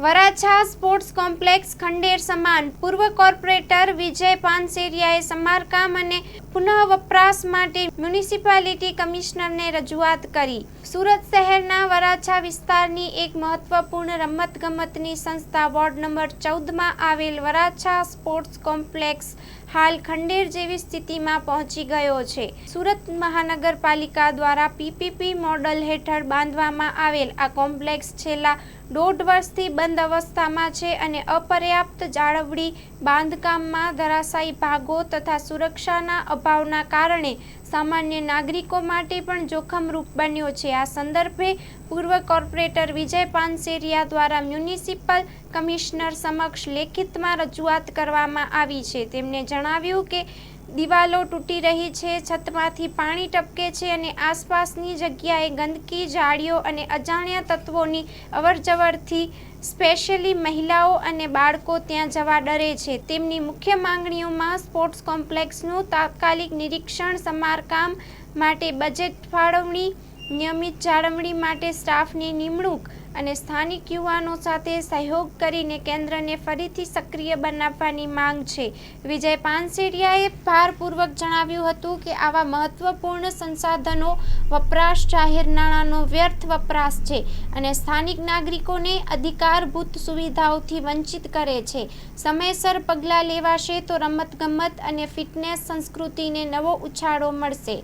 Varachha sports complex ખંડેર સમાન પૂર્વ corporator વિજય પાનસેરિયાએ સમારકામ અને પુનઃવપરાશ માટે મ્યુનિસિપાલિટી કમિશનરને રજૂઆત કરી. સુરત શહેરના વરાછા વિસ્તારની એક મહત્વપૂર્ણ રમતગમતની સંસ્થા વોર્ડ નંબર 14માં આવેલ વરાછા સ્પોર્ટ્સ કોમ્પ્લેક્સ હાલ ખંડેર જેવી સ્થિતિમાં પહોંચી ગયો છે. સુરત મહાનગરપાલિકા દ્વારા પીપીપી મોડલ હેઠળ બાંધવામાં આવેલ આ કોમ્પ્લેક્સ છેલ્લા 1.5 વર્ષથી બંધ અવસ્થામાં છે અને અપર્યાપ્ત જાળવણી, બાંધકામમાં ધરાશાયી ભાગો તથા સુરક્ષાના અભાવના કારણે સામાન્ય નાગરિકો માટે પણ જોખમરૂપ બન્યો છે. આ સંદર્ભે પૂર્વ કોર્પોરેટર વિજય પાનસેરિયા દ્વારા મ્યુનિસિપલ કમિશનર સમક્ષ લેખિતમાં રજૂઆત કરવામાં આવી છે. તેમણે જણાવ્યું કે દિવાલો તૂટી રહી છે, છતમાંથી પાણી ટપકે છે અને આસપાસની જગ્યાએ ગંદકી, જાળીઓ અને અજાણ્યા તત્વોની અવરજવરથી સ્પેશિયલી મહિલાઓ અને બાળકો ત્યાં જવા ડરે છે. તેમની મુખ્ય માંગણીઓમાં સ્પોર્ટ્સ કોમ્પ્લેક્સનું તાત્કાલિક નિરીક્ષણ, સમારકામ માટે બજેટ ફાળવણી, નિયમિત જાળવણી માટે સ્ટાફની નિમણૂક અને સ્થાનિક યુવાનો સાથે સહયોગ કરીને કેન્દ્રને ફરીથી સક્રિય બનાવવાની માંગ છે. વિજય પાનસેરિયાએ ભારપૂર્વક જણાવ્યું હતું કે આવા મહત્વપૂર્ણ સંસાધનો વપરાશ જાહેર નાણાંનો વ્યર્થ વપરાશ છે અને સ્થાનિક નાગરિકોને અધિકારભૂત સુવિધાઓથી વંચિત કરે છે. સમયસર પગલાં લેવાશે તો રમતગમત અને ફિટનેસ સંસ્કૃતિને નવો ઉછાળો મળશે.